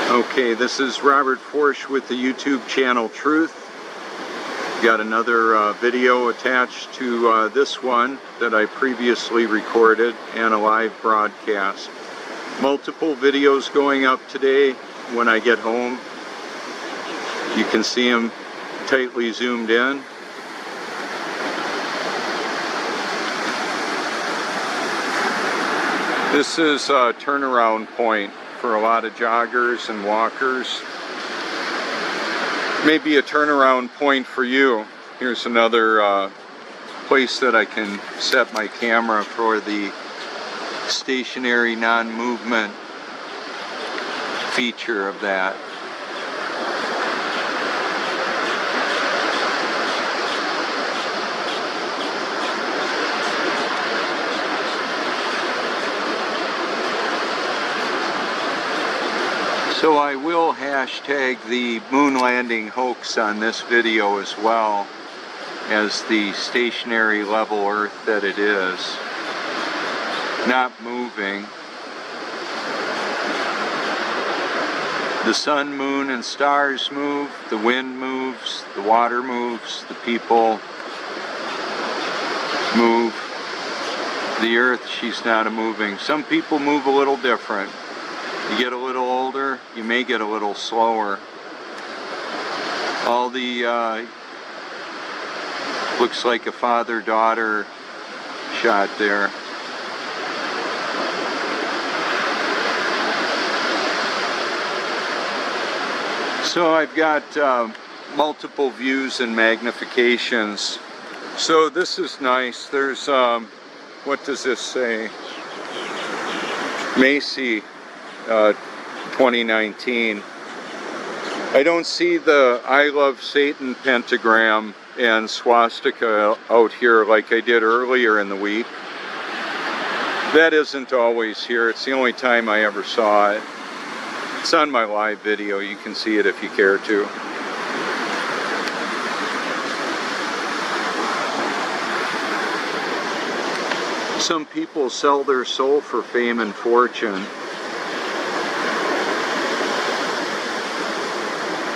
Okay, this is Robert Forsch with the YouTube channel Truth. Got another video attached to this one that I previously recorded and a live broadcast. Multiple videos going up today when I get home. You can see them tightly zoomed in. This is a turnaround point for a lot of joggers and walkers. Maybe a turnaround point for you. Here's another place that I can set my camera for the stationary non-movement feature of that. So I will hashtag the moon landing hoax on this video as well as the stationary level Earth that it is, not moving. The sun, moon, and stars move, the wind moves, the water moves, the people move. The Earth, she's not moving. Some people move a little different. You get a little older, you may get a little slower. All the, looks like a father-daughter shot there. So I've got multiple views and magnifications. So this is nice. There's, what does this say? Macy. 2019. I don't see the I Love Satan pentagram and swastika out here like I did earlier in the week. That isn't always here. It's the only time I ever saw it. It's on my live video. You can see it if you care to. Some people sell their soul for fame and fortune.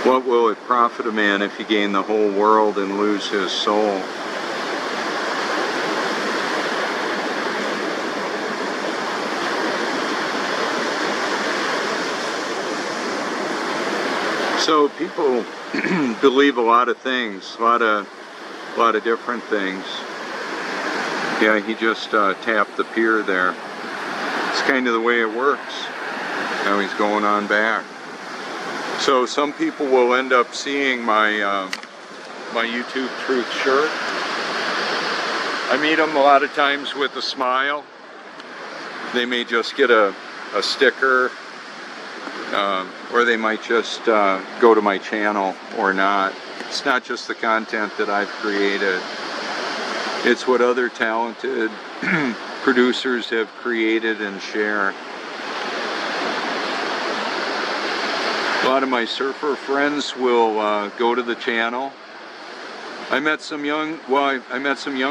What will it profit a man if he gain the whole world and lose his soul? So people believe a lot of things, a lot of different things. Yeah, he just tapped the pier there. It's kind of the way it works. Now he's going on back. So some people will end up seeing my my YouTube Truth shirt. I meet them a lot of times with a smile. They may just get a sticker, or they might just go to my channel or not. It's not just the content that I've created. It's what other talented producers have created and share. A lot of my surfer friends will go to the channel. I met some young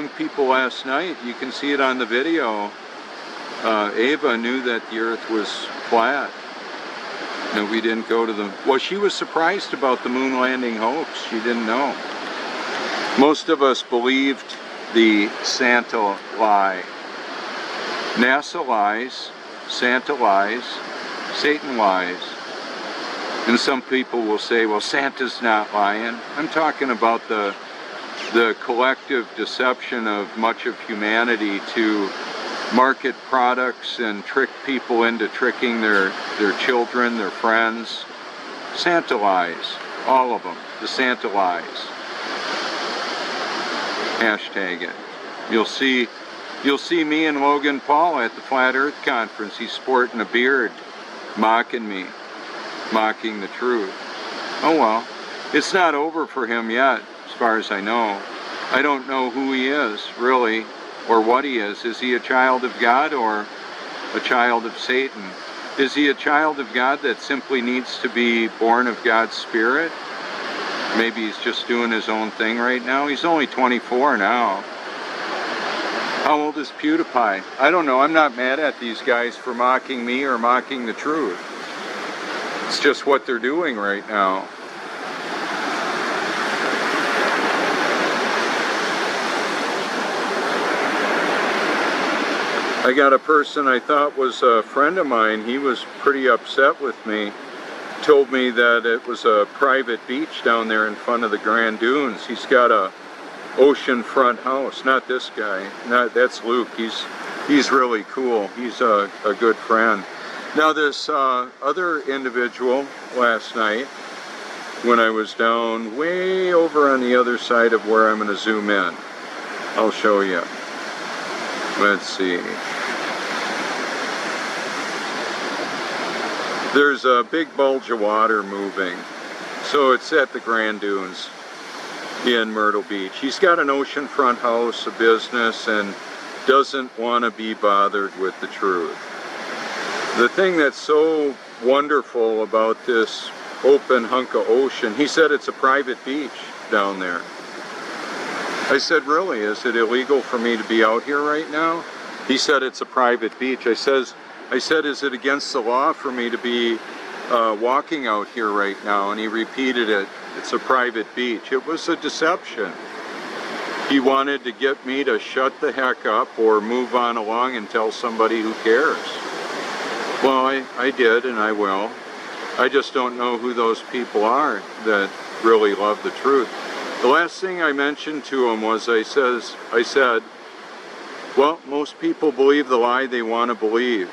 people last night. You can see it on the video. Ava knew that the Earth was flat. No, we didn't go to the... Well, she was surprised about the moon landing hoax. She didn't know. Most of us believed the Santa lie. NASA lies, Santa lies, Satan lies. And some people will say, well, Santa's not lying. I'm talking about the collective deception of much of humanity to market products and trick people into tricking their children, their friends. Santa lies. All of them. The Santa lies. Hashtag it. You'll see me and Logan Paul at the Flat Earth Conference. He's sporting a beard, mocking me. Mocking the truth. Oh well, it's not over for him yet, as far as I know. I don't know who he is, really, or what he is. Is he a child of God or a child of Satan? Is he a child of God that simply needs to be born of God's Spirit? Maybe he's just doing his own thing right now. He's only 24 now. How old is PewDiePie? I don't know. I'm not mad at these guys for mocking me or mocking the truth. It's just what they're doing right now. I got a person I thought was a friend of mine. He was pretty upset with me. Told me that it was a private beach down there in front of the Grand Dunes. He's got a oceanfront house. Not this guy. That's Luke. He's really cool. He's a good friend. Now this other individual last night, when I was down way over on the other side of where I'm going to zoom in, I'll show you. Let's see. There's a big bulge of water moving. So it's at the Grand Dunes in Myrtle Beach. He's got an oceanfront house, a business, and doesn't want to be bothered with the truth. The thing that's so wonderful about this open hunk of ocean, he said it's a private beach down there. I said, really? Is it illegal for me to be out here right now? He said it's a private beach. I said, is it against the law for me to be walking out here right now? And he repeated it. It's a private beach. It was a deception. He wanted to get me to shut the heck up or move on along and tell somebody who cares. Well, I did, and I will. I just don't know who those people are that really love the truth. The last thing I mentioned to him was I said, well, most people believe the lie they want to believe.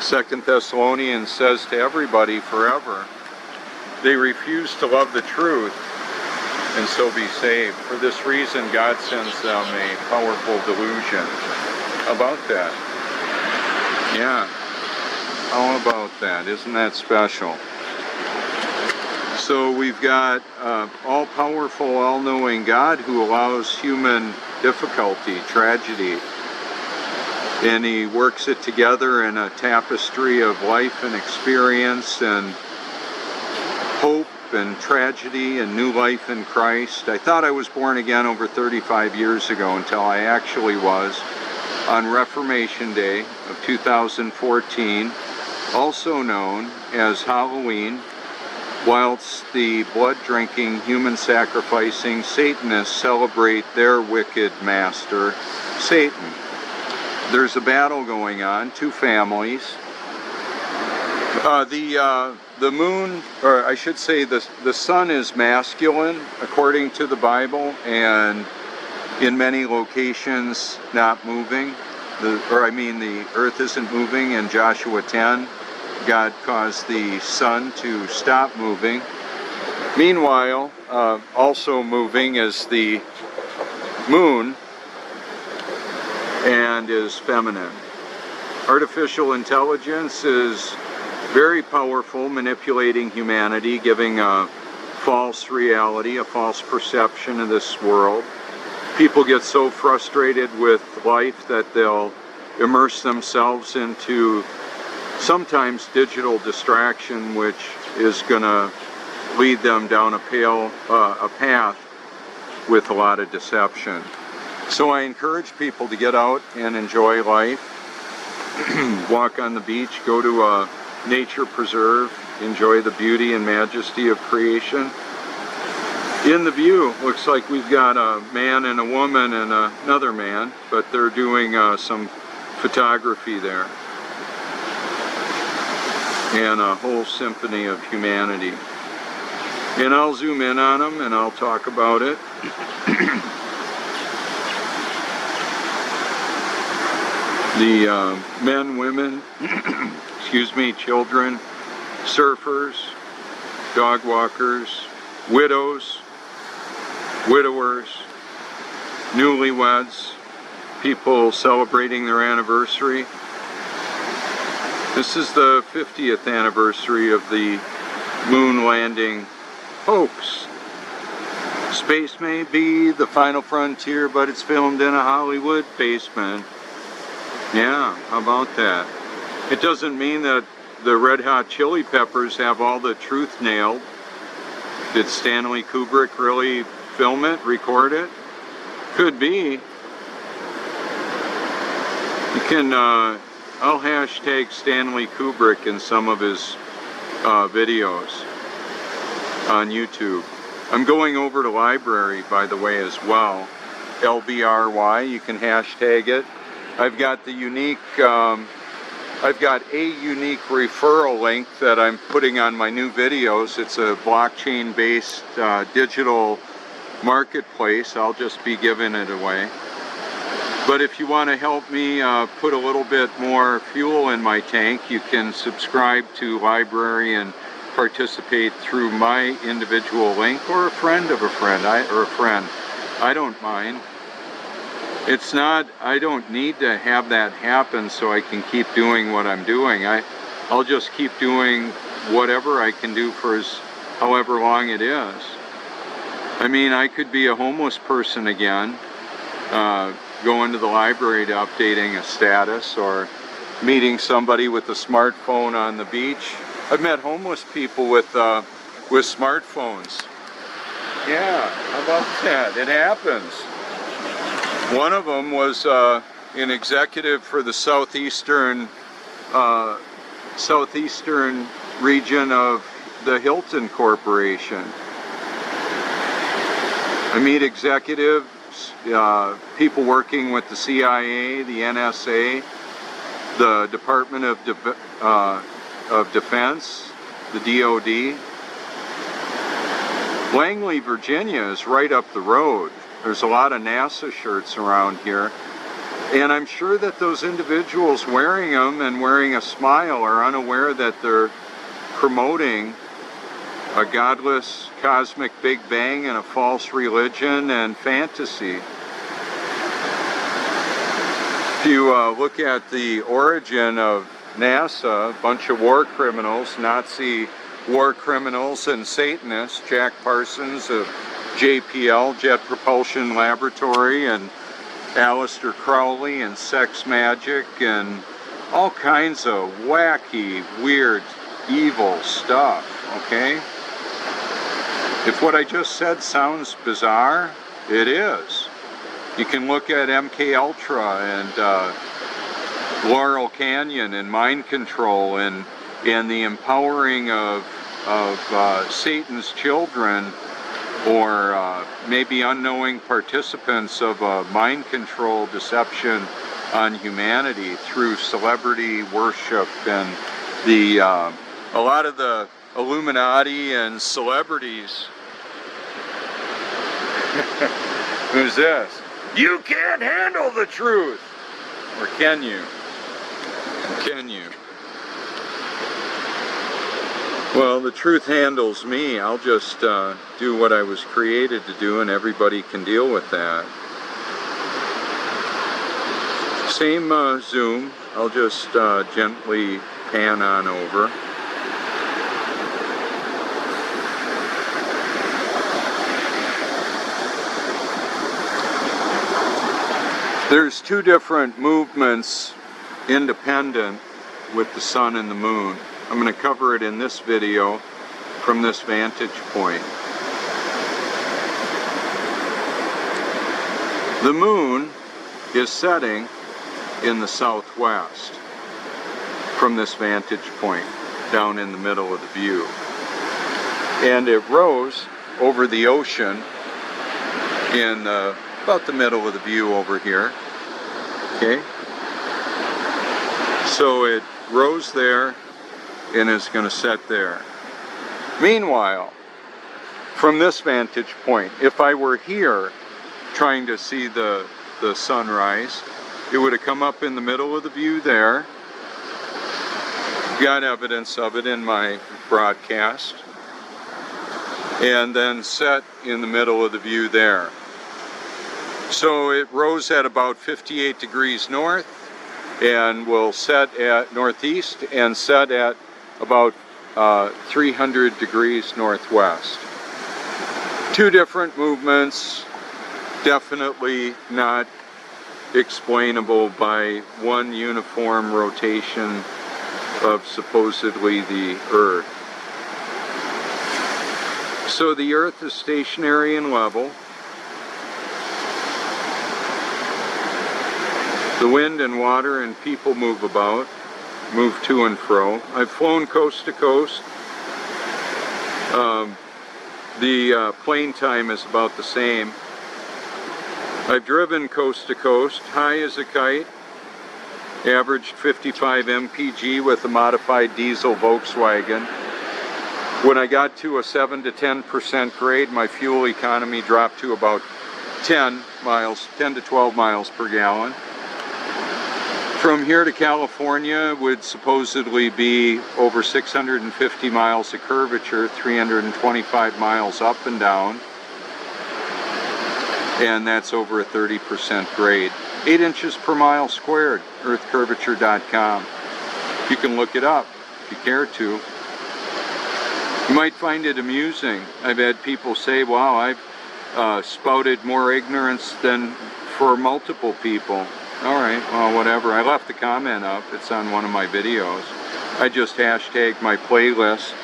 2 Thessalonians says to everybody forever, they refuse to love the truth and so be saved. For this reason, God sends them a powerful delusion. How about that? Yeah. How about that? Isn't that special? So we've got all-powerful, all-knowing God who allows human difficulty, tragedy, and he works it together in a tapestry of life and experience and hope and tragedy and new life in Christ. I thought I was born again over 35 years ago until I actually was on Reformation Day of 2014, also known as Halloween, whilst the blood-drinking, human-sacrificing Satanists celebrate their wicked master, Satan. There's a battle going on, two families. The moon, or I should say the sun is masculine according to the Bible, and in many locations not moving. The earth isn't moving. In Joshua 10, God caused the sun to stop moving. Meanwhile, also moving is the moon, and is feminine. Artificial intelligence is very powerful, manipulating humanity, giving a false reality, a false perception of this world. People get so frustrated with life that they'll immerse themselves into sometimes digital distraction, which is going to lead them down a path with a lot of deception. So I encourage people to get out and enjoy life, walk on the beach, go to a nature preserve, enjoy the beauty and majesty of creation. In the view, looks like we've got a man and a woman and another man, but they're doing some photography there. And a whole symphony of humanity. And I'll zoom in on them and I'll talk about it. The men, women, excuse me, children, surfers, dog walkers, widows, widowers, newlyweds, people celebrating their anniversary. This is the 50th anniversary of the moon landing hoax. Space may be the final frontier, but it's filmed in a Hollywood basement. Yeah, how about that? It doesn't mean that the Red Hot Chili Peppers have all the truth nailed. Did Stanley Kubrick really film it, record it? Could be. You can, I'll hashtag Stanley Kubrick in some of his videos on YouTube. I'm going over to library, by the way, as well. LBRY, you can hashtag it. I've got the unique, I've got a unique referral link that I'm putting on my new videos. It's a blockchain-based digital marketplace. I'll just be giving it away. But if you want to help me put a little bit more fuel in my tank, you can subscribe to Library and participate through my individual link, or a friend of a friend, or a friend. I don't mind. It's not, I don't need to have that happen so I can keep doing what I'm doing. I'll just keep doing whatever I can do for however long it is. I mean, I could be a homeless person again, going to the library to updating a status, or meeting somebody with a smartphone on the beach. I've met homeless people with smartphones. Yeah, how about that? It happens. One of them was an executive for the southeastern region of the Hilton Corporation. I meet executives, people working with the CIA, the NSA, the Department of Defense, the DOD. Langley, Virginia is right up the road. There's a lot of NASA shirts around here. And I'm sure that those individuals wearing them and wearing a smile are unaware that they're promoting a godless cosmic Big Bang and a false religion and fantasy. If you look at the origin of NASA, a bunch of war criminals, Nazi war criminals and Satanists, Jack Parsons of JPL, Jet Propulsion Laboratory, and Aleister Crowley and Sex Magic, and all kinds of wacky, weird, evil stuff, okay? If what I just said sounds bizarre, it is. You can look at MK Ultra and Laurel Canyon and mind control and the empowering of Satan's children, or maybe unknowing participants of a mind control deception on humanity through celebrity worship and a lot of the Illuminati and celebrities. Who's this? You can't handle the truth! Or can you? Can you? Well, the truth handles me. I'll just do what I was created to do, and everybody can deal with that. Same zoom. I'll just gently pan on over. There's two different movements independent with the sun and the moon. I'm going to cover it in this video from this vantage point. The moon is setting in the southwest from this vantage point down in the middle of the view. And it rose over the ocean in about the middle of the view over here. Okay? So it rose there and is going to set there. Meanwhile, from this vantage point, if I were here trying to see the sunrise, it would have come up in the middle of the view there. Got evidence of it in my broadcast. And then set in the middle of the view there. So it rose at about 58 degrees north and will set at northeast and set at about 300 degrees northwest. Two different movements, definitely not explainable by one uniform rotation of supposedly the Earth. So the Earth is stationary and level. The wind and water and people move about, move to and fro. I've flown coast to coast The plane time is about the same. I've driven coast to coast, high as a kite, averaged 55 mpg with a modified diesel Volkswagen. When I got to a 7 to 10% grade, my fuel economy dropped to about 10 to 12 miles per gallon. From here to California would supposedly be over 650 miles of curvature, 325 miles up and down, and that's over a 30% grade. 8 inches per mile squared, earthcurvature.com. You can look it up if you care to. You might find it amusing. I've had people say, wow, I've spouted more ignorance than for multiple people. Alright, well, whatever. I left the comment up. It's on one of my videos. I just hashtagged my playlist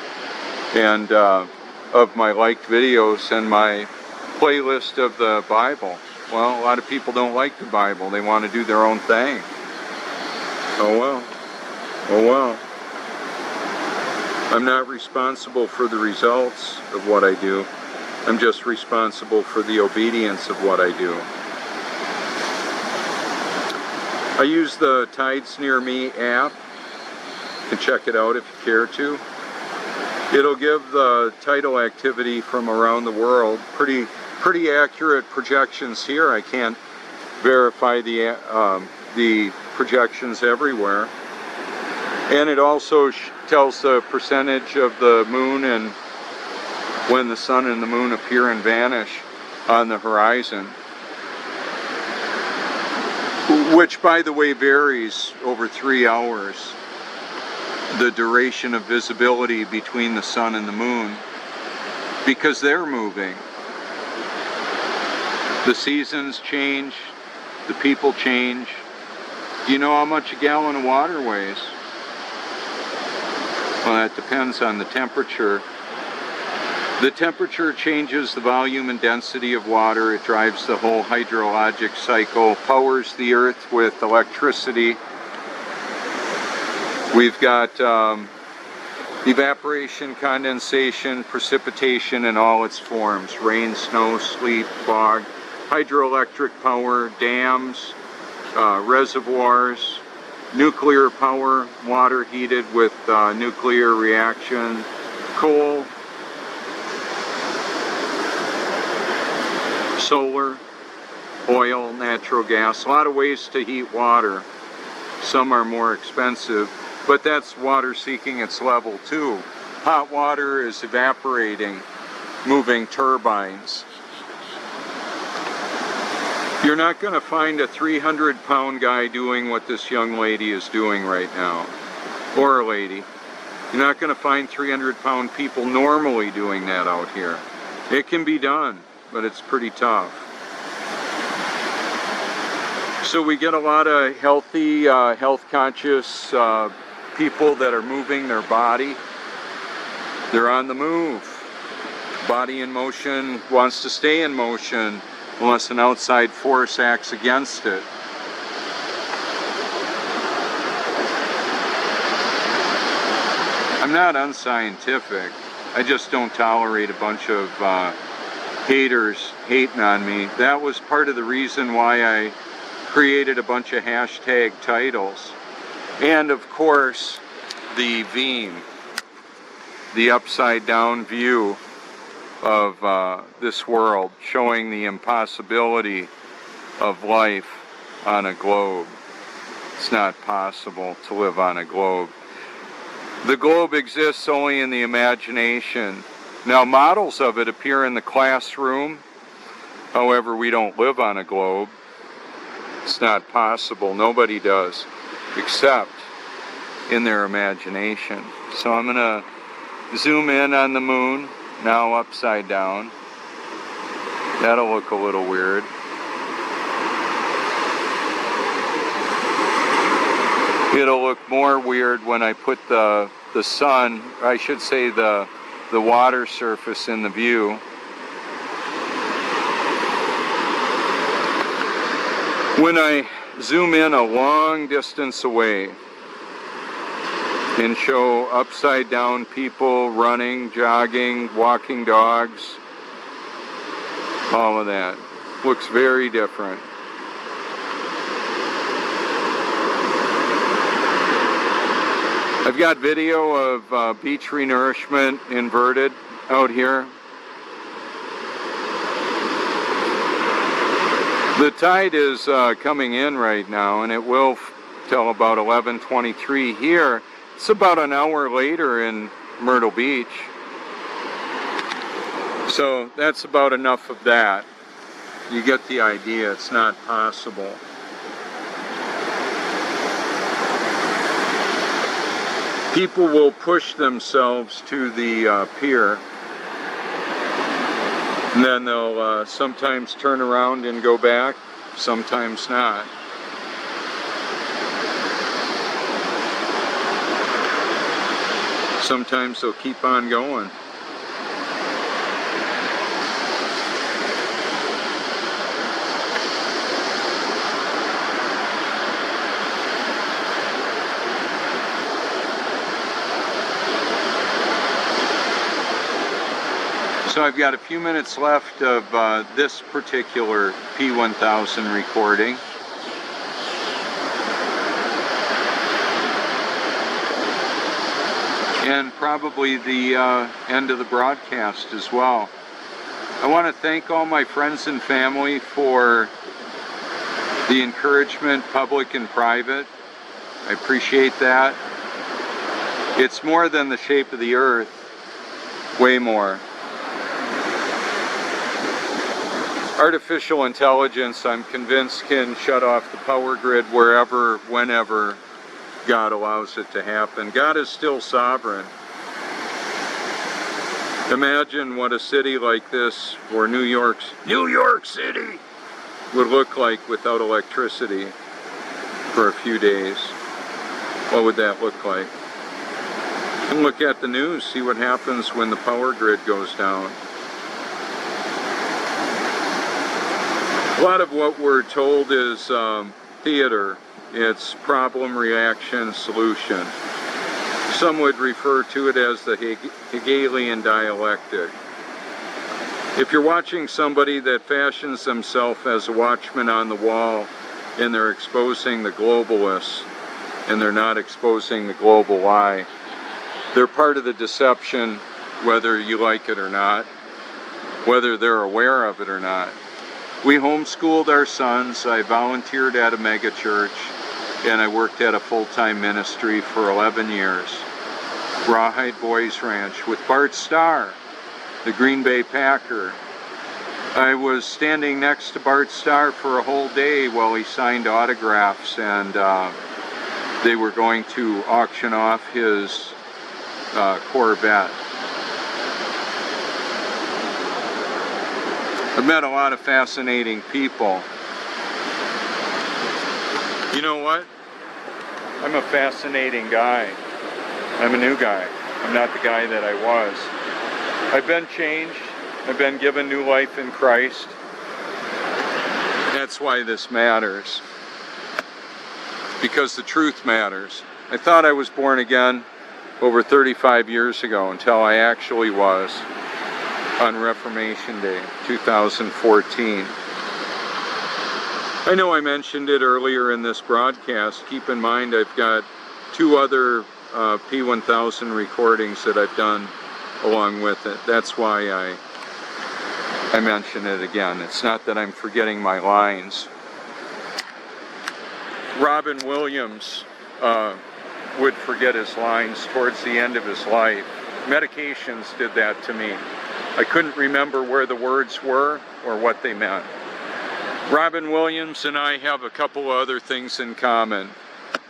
and of my liked videos and my playlist of the Bible. Well, a lot of people don't like the Bible. They want to do their own thing. Oh well. Oh well. I'm not responsible for the results of what I do. I'm just responsible for the obedience of what I do. I use the Tides Near Me app. You can check it out if you care to. It'll give the tidal activity from around the world. Pretty accurate projections here. I can't verify the projections everywhere. And it also tells the percentage of the moon and when the sun and the moon appear and vanish on the horizon. Which, by the way, varies over 3 hours, the duration of visibility between the sun and the moon, because they're moving. The seasons change, the people change. You know how much a gallon of water weighs? Well, that depends on the temperature. The temperature changes the volume and density of water. It drives the whole hydrologic cycle, powers the earth with electricity. We've got evaporation, condensation, precipitation in all its forms. Rain, snow, sleet, fog, hydroelectric power, dams, reservoirs, nuclear power, water heated with nuclear reaction, coal, solar, oil, natural gas. A lot of ways to heat water. Some are more expensive, but that's water seeking its level too. Hot water is evaporating, moving turbines. You're not going to find a 300-pound guy doing what this young lady is doing right now, or a lady. You're not going to find 300-pound people normally doing that out here. It can be done, but it's pretty tough. So we get a lot of healthy, health-conscious people that are moving their body. They're on the move. Body in motion wants to stay in motion unless an outside force acts against it. I'm not unscientific. I just don't tolerate a bunch of haters hating on me. That was part of the reason why I created a bunch of hashtag titles. And of course, the Veeam, the upside down view of this world, showing the impossibility of life on a globe. It's not possible to live on a globe. The globe exists only in the imagination. Now, models of it appear in the classroom. However, we don't live on a globe. It's not possible. Nobody does, except in their imagination. So I'm going to zoom in on the moon, now upside down. That'll look a little weird. It'll look more weird when I put the sun, I should say the water surface in the view. When I zoom in a long distance away, and show upside down people running, jogging, walking dogs, all of that. Looks very different. I've got video of beach renourishment inverted out here. The tide is coming in right now, and it will till about 11:23 here. It's about an hour later in Myrtle Beach. So that's about enough of that. You get the idea, it's not possible. People will push themselves to the pier, and then they'll sometimes turn around and go back, sometimes not. Sometimes they'll keep on going. So I've got a few minutes left of this particular P1000 recording. And probably the end of the broadcast as well. I want to thank all my friends and family for the encouragement, public and private. I appreciate that. It's more than the shape of the earth, way more. Artificial intelligence, I'm convinced, can shut off the power grid wherever, whenever God allows it to happen. God is still sovereign. Imagine what a city like this, or New York City, would look like without electricity for a few days. What would that look like? And look at the news, see what happens when the power grid goes down. A lot of what we're told is theater. It's problem, reaction, solution. Some would refer to it as the Hegelian dialectic. If you're watching somebody that fashions themselves as a watchman on the wall and they're exposing the globalists and they're not exposing the global lie, they're part of the deception whether you like it or not, whether they're aware of it or not. We homeschooled our sons. I volunteered at a mega church, and I worked at a full-time ministry for 11 years. Rawhide Boys Ranch with Bart Starr, the Green Bay Packer. I was standing next to Bart Starr for a whole day while he signed autographs, and they were going to auction off his Corvette. I've met a lot of fascinating people. You know what? I'm a fascinating guy. I'm a new guy. I'm not the guy that I was. I've been changed. I've been given new life in Christ. That's why this matters. Because the truth matters. I thought I was born again over 35 years ago until I actually was. On Reformation Day, 2014. I know I mentioned it earlier in this broadcast. Keep in mind I've got 2 other P1000 recordings that I've done along with it. That's why I mention it again. It's not that I'm forgetting my lines. Robin Williams would forget his lines towards the end of his life. Medications did that to me. I couldn't remember where the words were or what they meant. Robin Williams and I have a couple other things in common.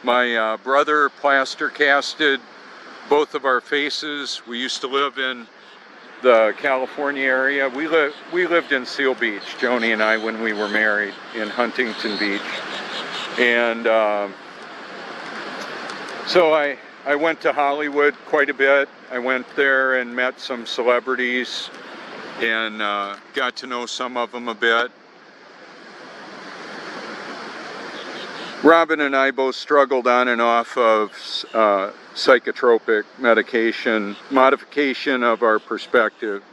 My brother plaster casted both of our faces. We used to live in the California area. We lived in Seal Beach, Joni and I, when we were married in Huntington Beach. And so I went to Hollywood quite a bit. I went there and met some celebrities and got to know some of them a bit. Robin and I both struggled on and off of psychotropic medication, modification of our perspective.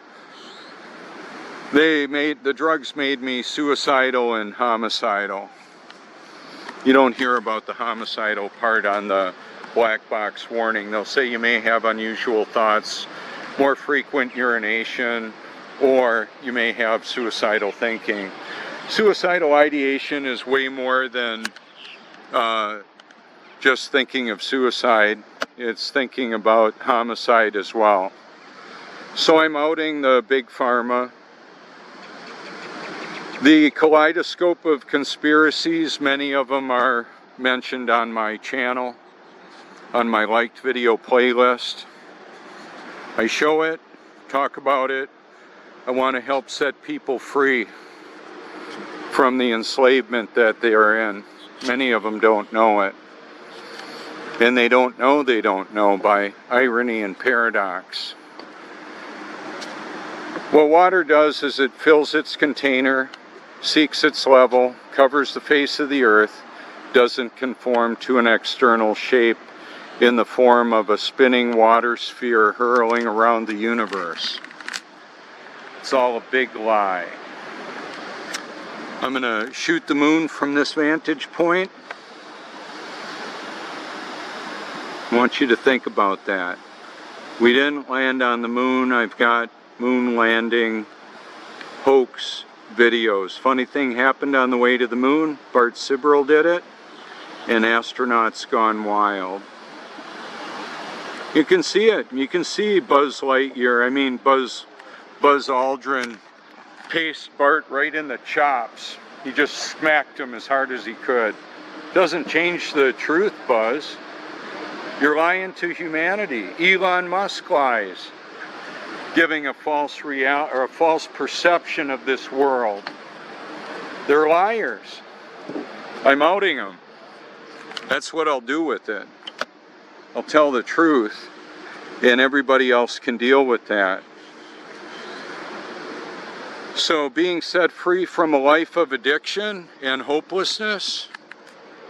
The drugs made me suicidal and homicidal. You don't hear about the homicidal part on the black box warning. They'll say you may have unusual thoughts, more frequent urination, or you may have suicidal thinking. Suicidal ideation is way more than just thinking of suicide. It's thinking about homicide as well. So I'm outing the big pharma. The kaleidoscope of conspiracies, many of them are mentioned on my channel, on my liked video playlist. I show it, talk about it. I want to help set people free from the enslavement that they are in. Many of them don't know it. And they don't know by irony and paradox. What water does is it fills its container, seeks its level, covers the face of the earth, doesn't conform to an external shape in the form of a spinning water sphere hurling around the universe. It's all a big lie. I'm going to shoot the moon from this vantage point. I want you to think about that. We didn't land on the moon. I've got moon landing hoax videos. Funny thing happened on the way to the moon. Bart Sibrel did it, and Astronauts Gone Wild. You can see it. You can see Buzz Lightyear, Buzz Aldrin paced Bart right in the chops. He just smacked him as hard as he could. Doesn't change the truth, Buzz. You're lying to humanity. Elon Musk lies, giving a false perception of this world. They're liars. I'm outing them. That's what I'll do with it. I'll tell the truth, and everybody else can deal with that. So being set free from a life of addiction and hopelessness,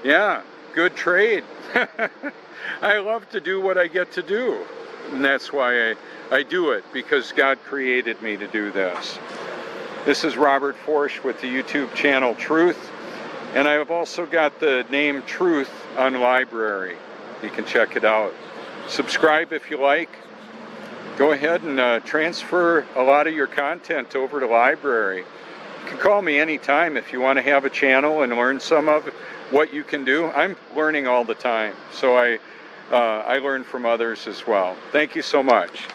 yeah, good trade. I love to do what I get to do, and that's why I do it, because God created me to do this. This is Robert Forsch with the YouTube channel Truth, and I have also got the name Truth on Library. You can check it out. Subscribe if you like. Go ahead and transfer a lot of your content over to Library. You can call me anytime if you want to have a channel and learn some of what you can do. I'm learning all the time, so I learn from others as well. Thank you so much.